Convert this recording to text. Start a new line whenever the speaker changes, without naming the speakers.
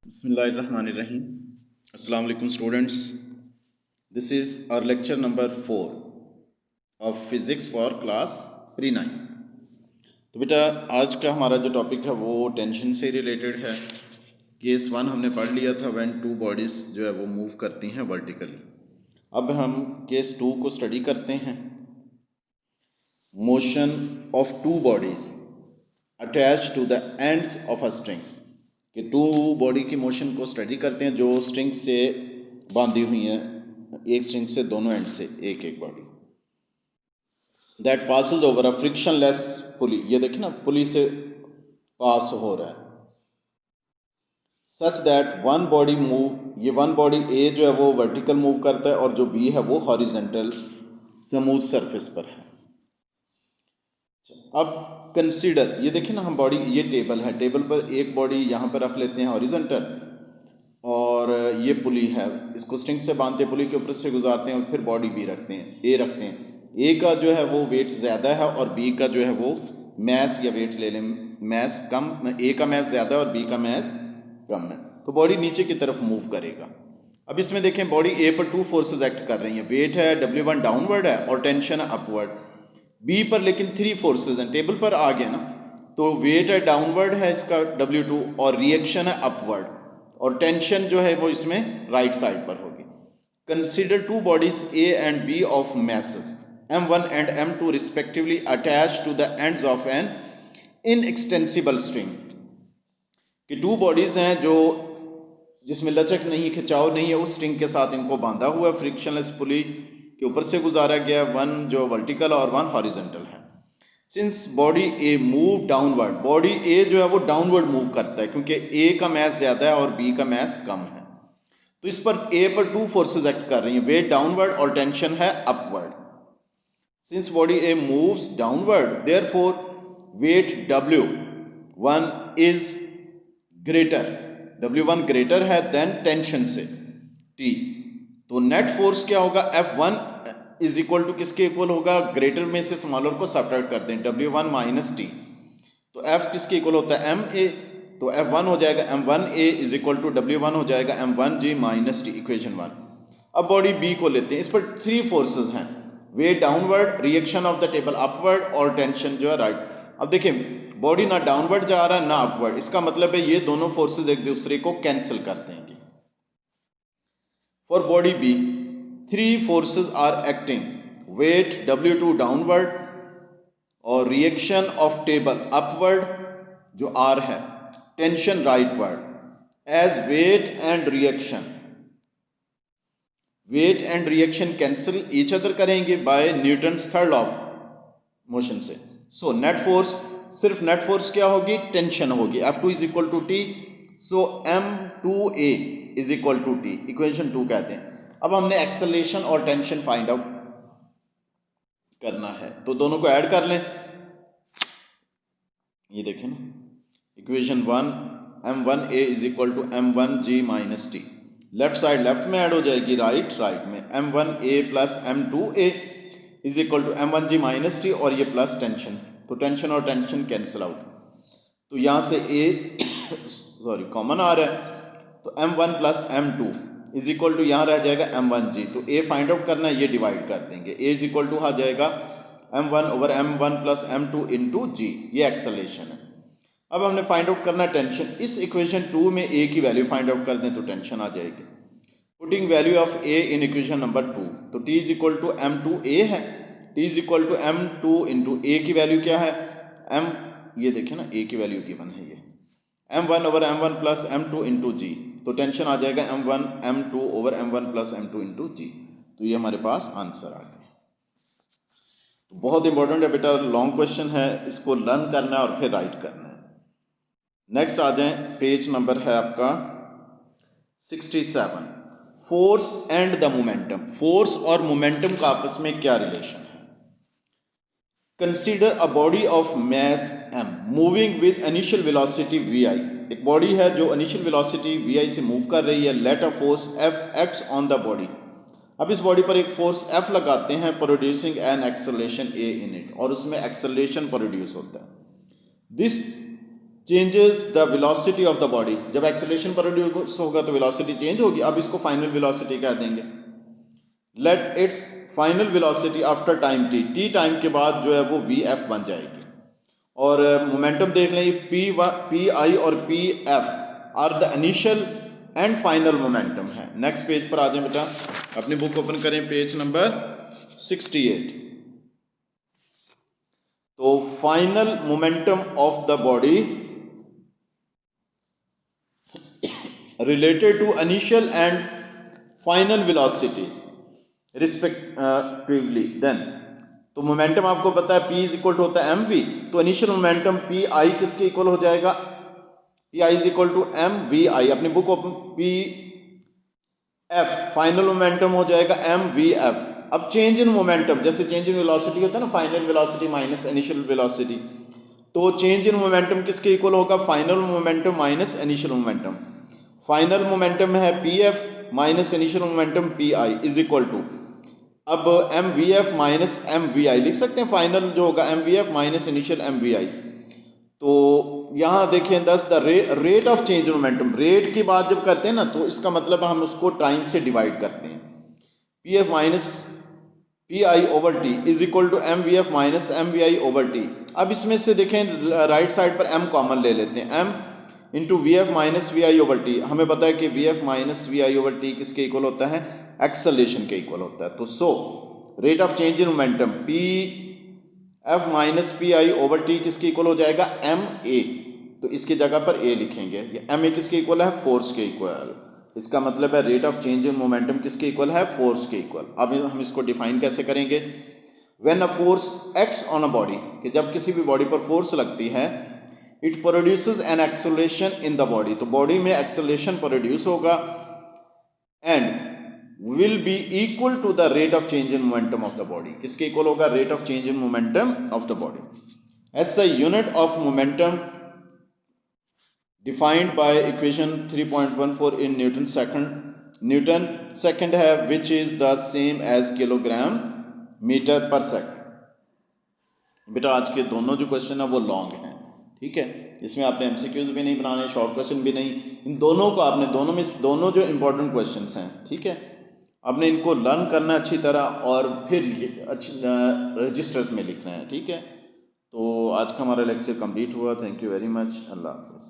Bismillahirrahmanirrahim. Assalamu alaikum students. This is our lecture number 4 of physics for class pre-9. तो बेटा आज का हमारा जो टॉपिक है वो टेंशन से रिलेटेड है। केस 1 हमने पढ़ लिया था व्हेन टू बॉडीज जो है वो मूव करती हैं वर्टिकली। अब हम केस 2 को स्टडी करते हैं। Motion of two bodies attach to the ends of a string, कि टू बॉडी की मोशन को स्टडी करते हैं जो स्ट्रिंग से बांधी हुई हैं, एक स्ट्रिंग से दोनों एंड से एक एक body that passes over a frictionless pulley. ये देखिए ना, पुली से पास हो रहा है। Such that one body move, ये वन बॉडी ए जो है वो वर्टिकल मूव करता है और जो बी है वो हॉरिजेंटल स्मूथ सरफेस पर है। अब कंसीडर, ये देखिए ना, हम बॉडी, ये टेबल है, टेबल पर एक बॉडी यहाँ पर रख लेते हैं हॉरिजॉन्टल, और ये पुली है, इसको स्ट्रिंग से बांधते पुली के ऊपर से गुजारते हैं और फिर बॉडी बी रखते हैं, ए रखते हैं। ए का जो है वो वेट ज़्यादा है और बी का जो है वो मैस या वेट ले लें, मैस कम, ए का मैस ज़्यादा है और बी का मैस कम है, तो बॉडी नीचे की तरफ मूव करेगा। अब इसमें देखें, बॉडी ए पर टू फोर्सेस एक्ट कर रही हैं, वेट है W1 डाउनवर्ड है और टेंशन है अपवर्ड। बी पर लेकिन थ्री फोर्सेस हैं, टेबल पर आ गया ना, तो वेट है डाउनवर्ड है इसका W2 और रिएक्शन है अपवर्ड, और टेंशन जो है वो इसमें राइट साइड पर होगी। Consider two bodies A and B of masses M1 and M2 respectively attach to the ends of an inextensible string, कि टू बॉडीज हैं जो जिसमें लचक नहीं, खिंचाव नहीं है, उस स्ट्रिंग के साथ इनको बांधा हुआ है, फ्रिक्शनलेस पुली के ऊपर से गुजारा गया, वन जो वर्टिकल और वन हॉरिजॉन्टल है। Since body A move downward, body A जो है वो डाउनवर्ड मूव करता है क्योंकि ए का मैस ज़्यादा है और बी का मैस कम है, तो इस पर ए पर टू फोर्सेस एक्ट कर रही हैं, वेट डाउनवर्ड और टेंशन है upward. Since body A moves downward therefore weight W1 is greater, W1 greater है देन टेंशन से T, तो नेट फोर्स क्या होगा, F1 इज इक्वल टू किसके इक्वल होगा, ग्रेटर में से स्मॉलर को सब्ट्रैक्ट कर दें, W1 माइनस T, तो F किसके इक्वल होता है MA, तो F1 हो जाएगा M1A is equal to W1 हो जाएगा M1G माइनस T, इक्वेशन 1। अब बॉडी B को लेते हैं, इस पर थ्री फोर्सेस हैं, weight downward, reaction of the table upward और टेंशन जो है राइट। अब देखिए, बॉडी ना डाउनवर्ड जा रहा है ना अपवर्ड, इसका मतलब है ये दोनों फोर्सेस एक दूसरे को कैंसिल कर देंगे। For body B three forces are acting, weight W2 downward और रिएक्शन ऑफ टेबल अपवर्ड जो R है, tension rightward. As weight and reaction cancel each other करेंगे by Newton's third law of motion से, so net force, सिर्फ net force क्या होगी, tension होगी, F2 is equal to T, so M2A is equal to T, equation 2 कहते हैं। अब हमने एक्सेलरेशन और टेंशन फाइंड आउट करना है, तो दोनों को ऐड कर लें। ये देखें ना, equation 1 M1A is equal to M1G minus T, left side left में ऐड हो जाएगी, राइट राइट में, M1A plus M2A is equal to M1G minus T, और ये प्लस टेंशन, तो टेंशन और टेंशन कैंसिल आउट, तो यहाँ से A सॉरी कॉमन आ रहा है, तो M1 plus M2 is equal to यहाँ रह जाएगा M1G, तो A फाइंड आउट करना है, ये डिवाइड कर देंगे, A इज इक्वल टू आ जाएगा M1 over M1 plus M2 into G, ये एक्सेलरेशन है। अब हमने फाइंड आउट करना है टेंशन, इस इक्वेशन 2 में A की वैल्यू फाइंड आउट कर दें तो टेंशन आ जाएगी। Putting value of A in equation number 2, तो T is equal to M2A है, T is equal to M2 into A की वैल्यू क्या है, M, ये देखें ना, A की वैल्यू गिवन है, ये M1 over M1 plus M2 into G, तो टेंशन आ जाएगा M1 M2 over M1 plus M2 into G, तो ये हमारे पास आंसर आ गया। तो बहुत इंपॉर्टेंट है बेटा, लॉन्ग क्वेश्चन है, इसको लर्न करना है और फिर राइट करना है। नेक्स्ट आ जाएं, पेज नंबर है आपका 67, force and the momentum. Force और मोमेंटम का आपस में क्या रिलेशन है। Consider a body of mass M moving with initial velocity Vi, एक बॉडी है जो इनिशियल वेलोसिटी Vi से मूव कर रही है, let a force F acts on the body, अब इस बॉडी पर एक फोर्स F लगाते हैं, producing an acceleration A in it, और उसमें एक्सेलरेशन प्रोड्यूस होता है। This changes the velocity of the body. जब एक्सेलरेशन प्रोड्यूस होगा तो वेलोसिटी चेंज होगी, अब इसको फाइनल वेलोसिटी कह देंगे। Let its final velocity after time T, T time के बाद जो है वो वी एफ बन जाएगी। और मोमेंटम देख लें, पी आई और P F are the initial and final momentum है। नेक्स्ट पेज पर आ जाए बेटा, अपनी बुक ओपन करें, पेज नंबर 68। तो final momentum of the body related to initial and final velocities respectively. Then तो मोमेंटम आपको पता है P इज इक्वल टू होता है एम वी, तो इनिशियल मोमेंटम पी आई किसके इक्वल हो जाएगा, P I is equal to M we आई। अपनी book open, p f final momentum हो जाएगा एम वी एफ। अब चेंज इन मोमेंटम, जैसे चेंज इन वेलोसिटी होता है ना, final velocity minus initial velocity, तो चेंज इन मोमेंटम किसके इक्वल होगा, final momentum minus initial momentum. Final momentum है p F minus initial momentum P I is equal to, अब m V F minus M we i लिख सकते हैं, final जो होगा m V F minus initial M we आई। तो यहाँ देखिए 10 the rate of change momentum, rate की बात जब करते हैं ना तो इसका मतलब हम उसको टाइम से डिवाइड करते हैं। P F minus P I over T is equal to M V F minus M we I over T. अब इसमें से देखें राइट साइड पर एम कॉमन ले लेते हैं, M into V F minus V I over T. हमें पता है कि V F minus V I over T किसके इक्वल होता है, एक्सेलरेशन के इक्वल होता है। तो so rate of change in momentum P F minus P I over T किसके इक्वल हो जाएगा, एम ए। तो इसकी जगह पर ए लिखेंगे। ये एम ए किसके इक्वल है, फोर्स के इक्वल। इसका मतलब है rate of change in momentum किसके इक्वल है, फोर्स के इक्वल। अब हम इसको डिफाइन कैसे करेंगे, when a force acts on a body, कि जब किसी भी बॉडी पर फोर्स लगती है, it produces an acceleration in the body, तो बॉडी में एक्सेलरेशन प्रोड्यूस होगा and will be equal to the rate of change in momentum of the body। किसके इक्वल होगा, rate of change in momentum of the body। as a unit of momentum defined by equation 3.14 in Newton second है, which is the same as kilogram meter per second। बेटा आज के दोनों जो question है वो लॉन्ग हैं, ठीक है, इसमें आपने एमसीक्यूज भी नहीं बनाने, शॉर्ट क्वेश्चन भी नहीं, इन दोनों को आपने दोनों जो इंपॉर्टेंट क्वेश्चंस हैं, ठीक है, आपने इनको लर्न करना अच्छी तरह और फिर अच्छी रजिस्टर्स में लिखना है, ठीक है। तो आज का हमारा लेक्चर कंप्लीट हुआ। Thank you very much. अल्लाह हाफ़िज़।